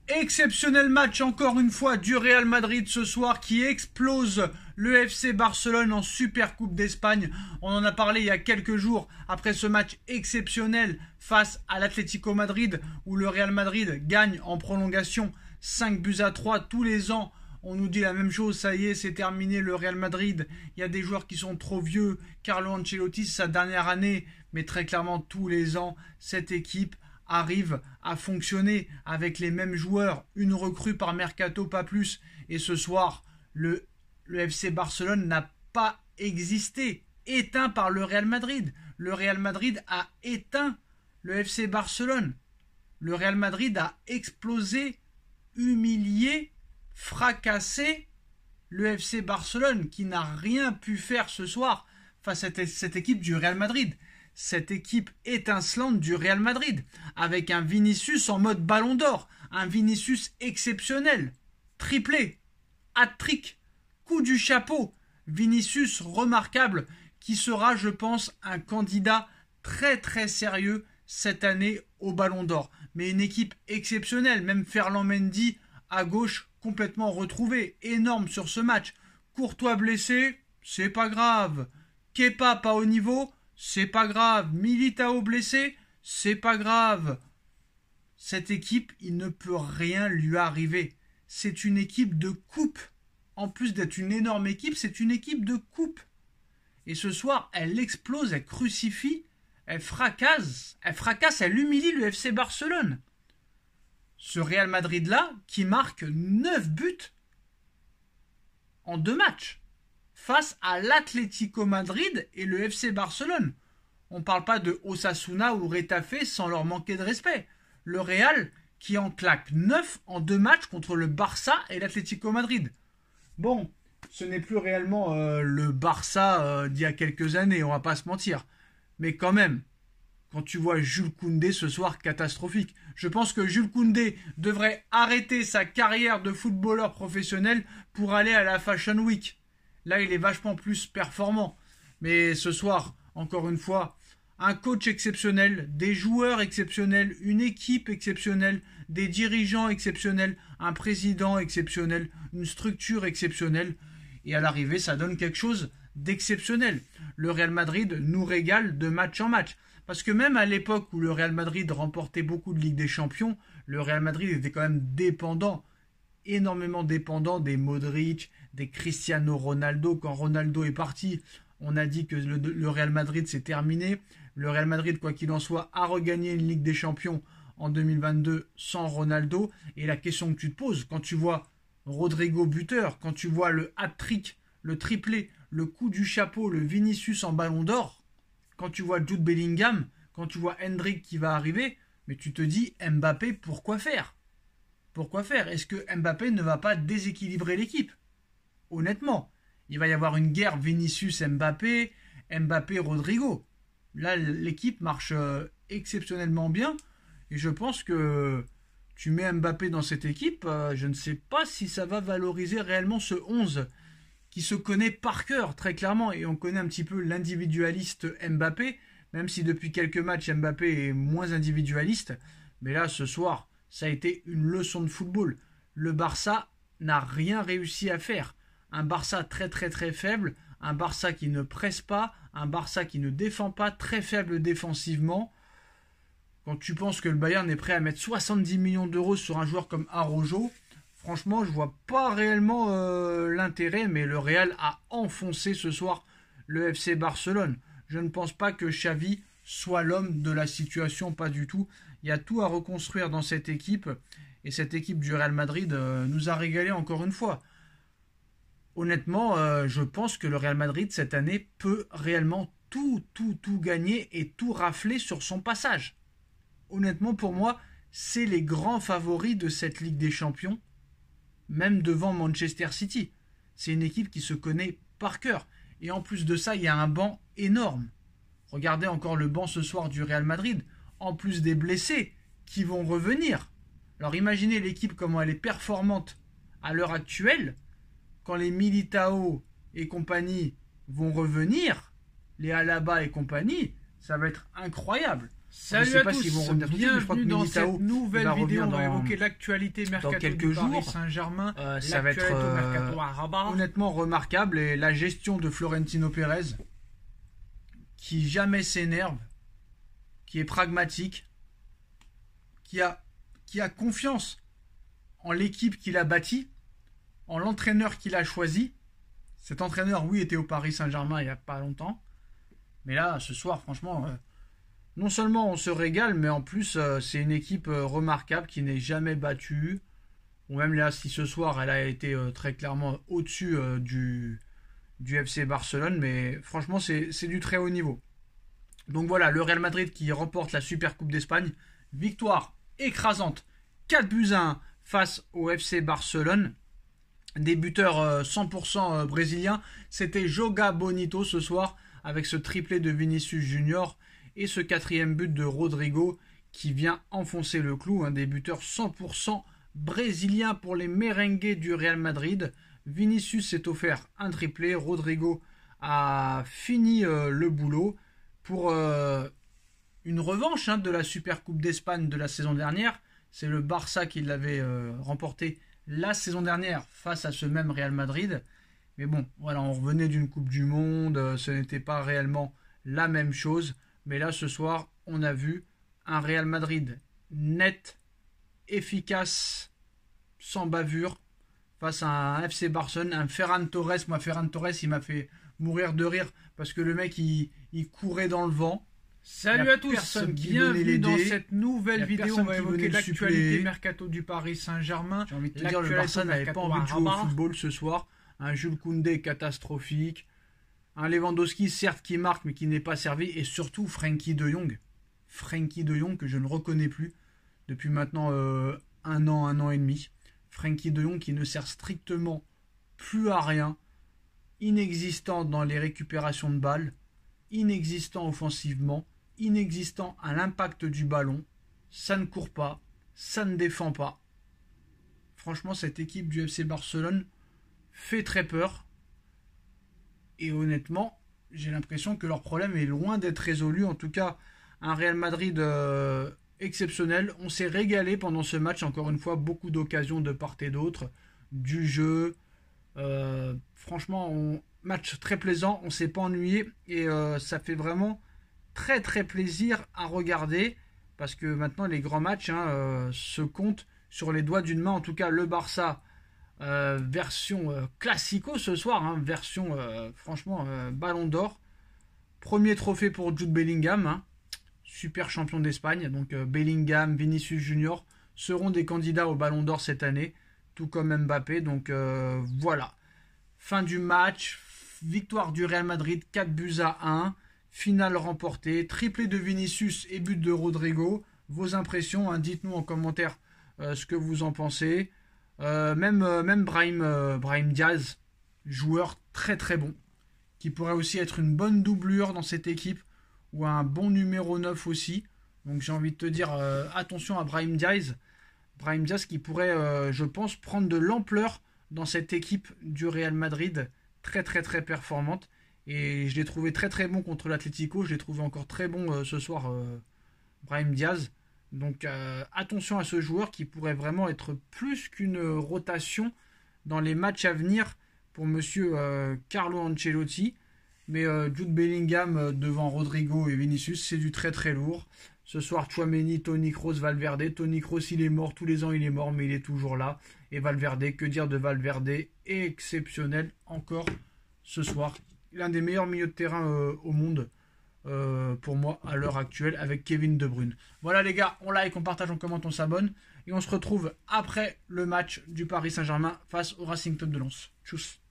Exceptionnel match encore une fois du Real Madrid ce soir qui explose le FC Barcelone en Super Coupe d'Espagne. On en a parlé il y a quelques jours après ce match exceptionnel face à l'Atlético Madrid où le Real Madrid gagne en prolongation 5-3 tous les ans. On nous dit la même chose, ça y est, c'est terminé le Real Madrid. Il y a des joueurs qui sont trop vieux. Carlo Ancelotti, c'est sa dernière année. Mais très clairement, tous les ans, cette équipe arrive à fonctionner avec les mêmes joueurs. Une recrue par mercato, pas plus. Et ce soir, le FC Barcelone n'a pas existé. Éteint par le Real Madrid. Le Real Madrid a éteint le FC Barcelone. Le Real Madrid a explosé, humilié, fracassé le FC Barcelone qui n'a rien pu faire ce soir face à cette équipe du Real Madrid. Cette équipe étincelante du Real Madrid avec un Vinicius en mode ballon d'or, un Vinicius exceptionnel, triplé, hat-trick, coup du chapeau, Vinicius remarquable qui sera, je pense, un candidat très très sérieux cette année au ballon d'or. Mais une équipe exceptionnelle, même Ferland Mendy à gauche complètement retrouvé, énorme sur ce match. Courtois blessé, c'est pas grave. Kepa pas au niveau, c'est pas grave. Militao blessé, c'est pas grave. Cette équipe, il ne peut rien lui arriver. C'est une équipe de coupe. En plus d'être une énorme équipe, c'est une équipe de coupe. Et ce soir, elle explose, elle crucifie, elle fracasse, elle humilie le FC Barcelone. Ce Real Madrid-là, qui marque 9 buts en 2 matchs, face à l'Atlético Madrid et le FC Barcelone. On ne parle pas de Osasuna ou Retafe sans leur manquer de respect. Le Real qui en claque 9 en 2 matchs contre le Barça et l'Atlético Madrid. Bon, ce n'est plus réellement le Barça d'il y a quelques années, on va pas se mentir. Mais quand même, quand tu vois Jules Koundé ce soir, catastrophique. Je pense que Jules Koundé devrait arrêter sa carrière de footballeur professionnel pour aller à la Fashion Week. Là, il est vachement plus performant. Mais ce soir, encore une fois, un coach exceptionnel, des joueurs exceptionnels, une équipe exceptionnelle, des dirigeants exceptionnels, un président exceptionnel, une structure exceptionnelle. Et à l'arrivée, ça donne quelque chose d'exceptionnel. Le Real Madrid nous régale de match en match. Parce que même à l'époque où le Real Madrid remportait beaucoup de Ligue des Champions, le Real Madrid était quand même dépendant, énormément dépendant des Modric, des Cristiano Ronaldo. Quand Ronaldo est parti, on a dit que le Real Madrid c'est terminé. Le Real Madrid, quoi qu'il en soit, a regagné une Ligue des Champions en 2022 sans Ronaldo. Et la question que tu te poses, quand tu vois Rodrigo buteur, quand tu vois le hat-trick, le triplé, le coup du chapeau, le Vinicius en ballon d'or, quand tu vois Jude Bellingham, quand tu vois Hendrick qui va arriver, mais tu te dis Mbappé, pourquoi faire? Pourquoi faire? Est-ce que Mbappé ne va pas déséquilibrer l'équipe? Honnêtement, il va y avoir une guerre Vinicius-Mbappé, Mbappé-Rodrigo. Là, l'équipe marche exceptionnellement bien. Et je pense que tu mets Mbappé dans cette équipe, je ne sais pas si ça va valoriser réellement ce 11 qui se connaît par cœur, très clairement. Et on connaît un petit peu l'individualiste Mbappé, même si depuis quelques matchs, Mbappé est moins individualiste. Mais là, ce soir, ça a été une leçon de football. Le Barça n'a rien réussi à faire. Un Barça très très très faible, un Barça qui ne presse pas, un Barça qui ne défend pas, très faible défensivement. Quand tu penses que le Bayern est prêt à mettre 70 millions d'euros sur un joueur comme Araujo, franchement, je vois pas réellement l'intérêt, mais le Real a enfoncé ce soir le FC Barcelone. Je ne pense pas que Xavi soit l'homme de la situation, pas du tout. Il y a tout à reconstruire dans cette équipe, et cette équipe du Real Madrid nous a régalé encore une fois. Honnêtement, je pense que le Real Madrid cette année peut réellement tout gagner et tout rafler sur son passage. Honnêtement, pour moi, c'est les grands favoris de cette Ligue des Champions, même devant Manchester City. C'est une équipe qui se connaît par cœur. Et en plus de ça, il y a un banc énorme. Regardez encore le banc ce soir du Real Madrid, en plus des blessés qui vont revenir. Alors imaginez l'équipe comment elle est performante à l'heure actuelle, quand les Militao et compagnie vont revenir, les Alaba et compagnie, ça va être incroyable. Salut à tous, bienvenue dans cette nouvelle vidéo. On va évoquer l'actualité mercato du Paris Saint-Germain. Ça va être mercato à Rabat. Honnêtement remarquable, et la gestion de Florentino Pérez, qui jamais s'énerve, qui est pragmatique, qui a confiance en l'équipe qu'il a bâtie, en l'entraîneur qu'il a choisi. Cet entraîneur, oui, était au Paris Saint-Germain il n'y a pas longtemps. Mais là, ce soir, franchement, non seulement on se régale, mais en plus, c'est une équipe remarquable qui n'est jamais battue. Ou même là, si ce soir, elle a été très clairement au-dessus du FC Barcelone. Mais franchement, c'est du très haut niveau. Donc voilà, le Real Madrid qui remporte la Super Coupe d'Espagne. Victoire écrasante, 4-1 face au FC Barcelone. Des buteurs 100% brésiliens. C'était Joga Bonito ce soir, avec ce triplé de Vinicius Junior et ce 4e but de Rodrigo qui vient enfoncer le clou. Un des buteurs 100% brésiliens pour les merengues du Real Madrid. Vinicius s'est offert un triplé. Rodrigo a fini le boulot pour une revanche de la Super Coupe d'Espagne de la saison dernière. C'est le Barça qui l'avait remporté la saison dernière face à ce même Real Madrid. Mais bon, voilà, on revenait d'une Coupe du Monde, ce n'était pas réellement la même chose. Mais là, ce soir, on a vu un Real Madrid net, efficace, sans bavure, face à un FC Barcelone, un Ferran Torres. Moi, Ferran Torres, il m'a fait mourir de rire parce que le mec, il courait dans le vent. Salut à tous, bienvenue dans cette nouvelle vidéo. On va évoquer l'actualité mercato du Paris Saint-Germain. J'ai envie de te dire, le Barça n'avait pas envie de jouer au football ce soir. Un Jules Koundé catastrophique. Un Lewandowski, certes, qui marque, mais qui n'est pas servi. Et surtout, Frenkie de Jong. Frenkie de Jong, que je ne reconnais plus depuis maintenant un an et demi. Frenkie de Jong qui ne sert strictement plus à rien. Inexistant dans les récupérations de balles. Inexistant offensivement. Inexistant à l'impact du ballon. Ça ne court pas. Ça ne défend pas. Franchement, cette équipe du FC Barcelone fait très peur. Et honnêtement, j'ai l'impression que leur problème est loin d'être résolu. En tout cas, un Real Madrid exceptionnel. On s'est régalé pendant ce match. Encore une fois, beaucoup d'occasions de part et d'autre. Du jeu. Franchement, match très plaisant. On ne s'est pas ennuyé. Et ça fait vraiment très très plaisir à regarder. Parce que maintenant, les grands matchs se comptent sur les doigts d'une main. En tout cas, le Barça... version classico ce soir, version franchement ballon d'or. Premier trophée pour Jude Bellingham, super champion d'Espagne. Donc Bellingham, Vinicius Junior seront des candidats au ballon d'or cette année, tout comme Mbappé. Donc voilà, fin du match, victoire du Real Madrid 4-1, finale remportée, triplé de Vinicius et but de Rodrigo. Vos impressions, dites-nous en commentaire ce que vous en pensez. Même Brahim Diaz, joueur très très bon, qui pourrait aussi être une bonne doublure dans cette équipe, ou un bon numéro 9 aussi. Donc j'ai envie de te dire, attention à Brahim Diaz qui pourrait, je pense, prendre de l'ampleur dans cette équipe du Real Madrid, très très très performante. Et je l'ai trouvé très très bon contre l'Atlético, je l'ai trouvé encore très bon ce soir, Brahim Diaz. Donc attention à ce joueur qui pourrait vraiment être plus qu'une rotation dans les matchs à venir pour monsieur Carlo Ancelotti. Mais Jude Bellingham devant Rodrigo et Vinicius, c'est du très très lourd. Ce soir, Tchouaméni, Toni Kroos, Valverde. Toni Kroos, il est mort, tous les ans il est mort, mais il est toujours là. Et Valverde, que dire de Valverde, exceptionnel encore ce soir. L'un des meilleurs milieux de terrain au monde. Pour moi à l'heure actuelle avec Kevin De Bruyne. Voilà les gars, on like, on partage, on commente, on s'abonne et on se retrouve après le match du Paris Saint-Germain face au Racing Club de Lens. Tchuss.